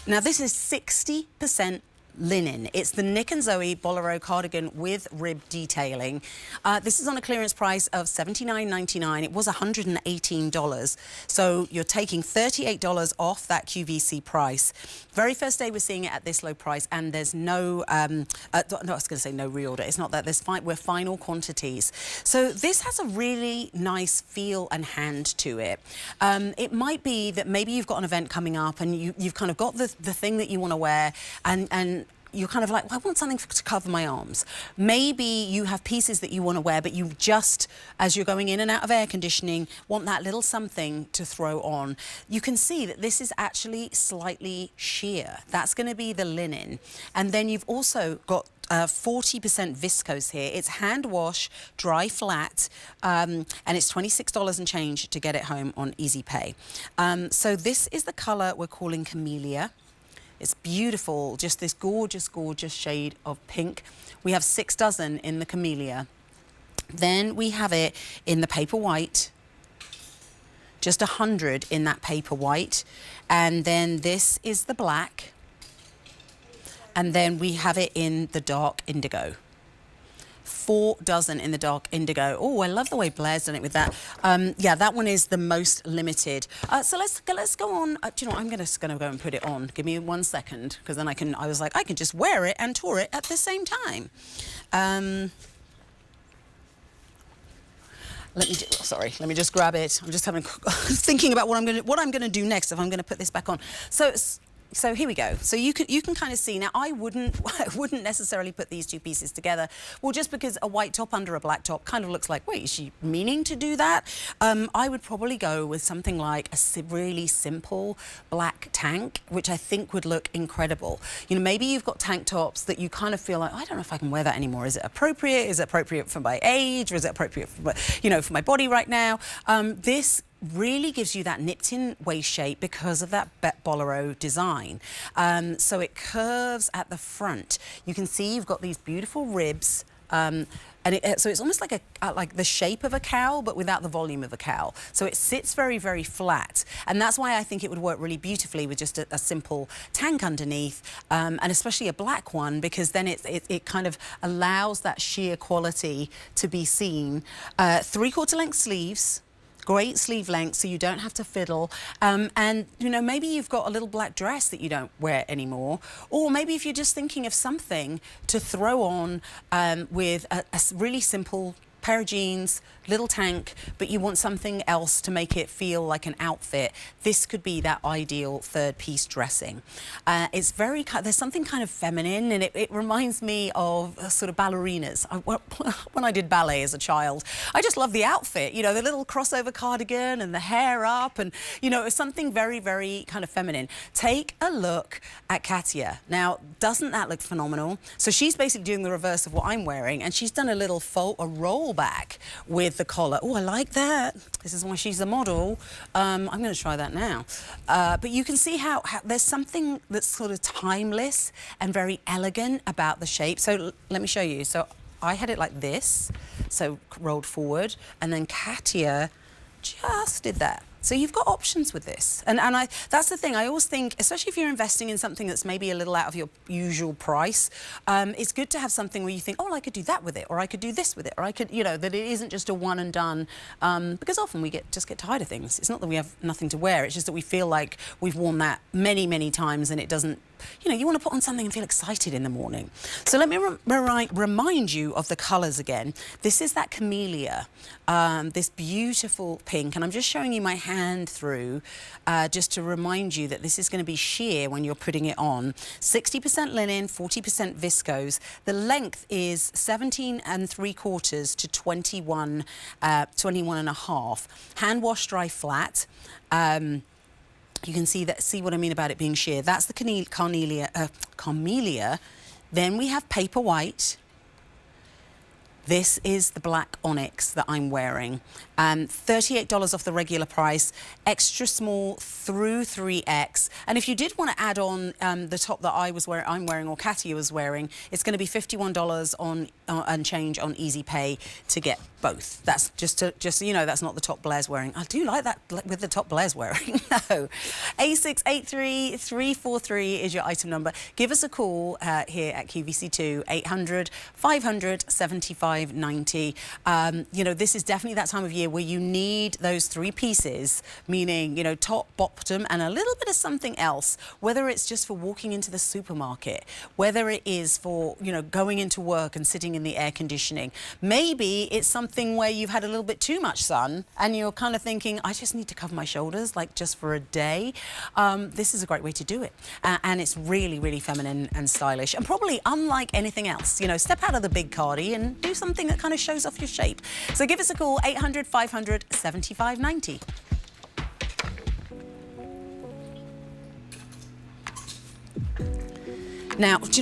Now this is 60% linen. It's the NIC+ZOE Bolero Cardigan with rib detailing. This is on a clearance price of $79.99. It was $118. So you're taking $38 off that QVC price. Very first day we're seeing it at this low price, and there's no, no, I was going to say no reorder. It's not that. We're final quantities. So this has a really nice feel and hand to it. It might be that maybe you've got an event coming up and you've kind of got the thing that you want to wear, and you're kind of like, well, I want something to cover my arms. Maybe you have pieces that you want to wear, but you just, as you're going in and out of air conditioning, want that little something to throw on. You can see that this is actually slightly sheer. That's going to be the linen. And then you've also got 40% viscose here. It's hand wash, dry flat, and it's $26 and change to get it home on Easy Pay. So this is the color we're calling Camellia. It's beautiful, just this gorgeous, gorgeous shade of pink. We have 6 dozen in the Camellia. Then we have it in the paper white, just 100 in that paper white. And then this is the black. And then we have it in the dark indigo. 4 dozen in the dark indigo. Oh, I love the way Blair's done it with that. Yeah, that one is the most limited. So let's go on. Do you know what? I'm just going to go and put it on. Give me 1 second, because then I was like, I can just wear it and tour it at the same time. Let me just grab it. I'm just thinking about what I'm going to do next if I'm going to put this back on. So here we go. So you can kind of see now. I wouldn't necessarily put these two pieces together. Well, just because a white top under a black top kind of looks like, wait, is she meaning to do that? I would probably go with something like a really simple black tank, which I think would look incredible. You know, maybe you've got tank tops that you kind of feel like, I don't know if I can wear that anymore. Is it appropriate? Is it appropriate for my age? Or is it appropriate for, for my body right now? This really gives you that nipped-in waist shape because of that bolero design. So it curves at the front. You can see you've got these beautiful ribs, so it's almost like the shape of a cowl, but without the volume of a cowl. So it sits very, very flat, and that's why I think it would work really beautifully with just a simple tank underneath, and especially a black one, because then it kind of allows that sheer quality to be seen. 3/4 length sleeves. Great sleeve length, so you don't have to fiddle. And, maybe you've got a little black dress that you don't wear anymore. Or maybe if you're just thinking of something to throw on with a really simple pair of jeans, little tank, but you want something else to make it feel like an outfit, this could be that ideal third piece dressing. It's there's something kind of feminine, and it reminds me of sort of ballerinas. When I did ballet as a child, I just loved the outfit, the little crossover cardigan and the hair up, and it was something very, very kind of feminine. Take a look at Katia. Now, doesn't that look phenomenal? So she's basically doing the reverse of what I'm wearing, and she's done a little roll back with the collar. Oh, I like that. This is why she's the model. I'm going to try that now. But you can see how there's something that's sort of timeless and very elegant about the shape. So let me show you. So I had it like this, so rolled forward, and then Katia just did that. So you've got options with this. And that's the thing. I always think, especially if you're investing in something that's maybe a little out of your usual price, it's good to have something where you think, oh, well, I could do that with it, or I could do this with it, or I could, that it isn't just a one and done. Because often we just get tired of things. It's not that we have nothing to wear. It's just that we feel like we've worn that many, many times, and it doesn't, you want to put on something and feel excited in the morning. So let me remind you of the colours again. This is that Camellia, this beautiful pink, and I'm just showing you my hand through just to remind you that this is going to be sheer when you're putting it on. 60% linen, 40% viscose. The length is 17¾ to 21 and1/2. Hand wash, dry flat. You can see what I mean about it being sheer. That's the Camellia. Then we have paper white. This is the black onyx that I'm wearing. $38 off the regular price, extra small through 3X. And if you did want to add on the top that I'm wearing or Katia was wearing, it's going to be $51 on and change on Easy Pay to get both. That's just so you know, that's not the top Blair's wearing. I do like that with the top Blair's wearing. No. A683343 is your item number. Give us a call here at QVC2, 800 500 7590. You know, this is definitely that time of year where you need those three pieces, meaning, you know, top, bottom, and a little bit of something else, whether it's just for walking into the supermarket, whether it is for, you know, going into work and sitting in the air conditioning. Maybe it's something where you've had a little bit too much sun and you're kind of thinking, I just need to cover my shoulders, like just for a day. This is a great way to do it. And it's really, really feminine and stylish, and probably unlike anything else. You know, step out of the big cardi and do something that kind of shows off your shape. So give us a call, 800 500 7590. Now, do you know what?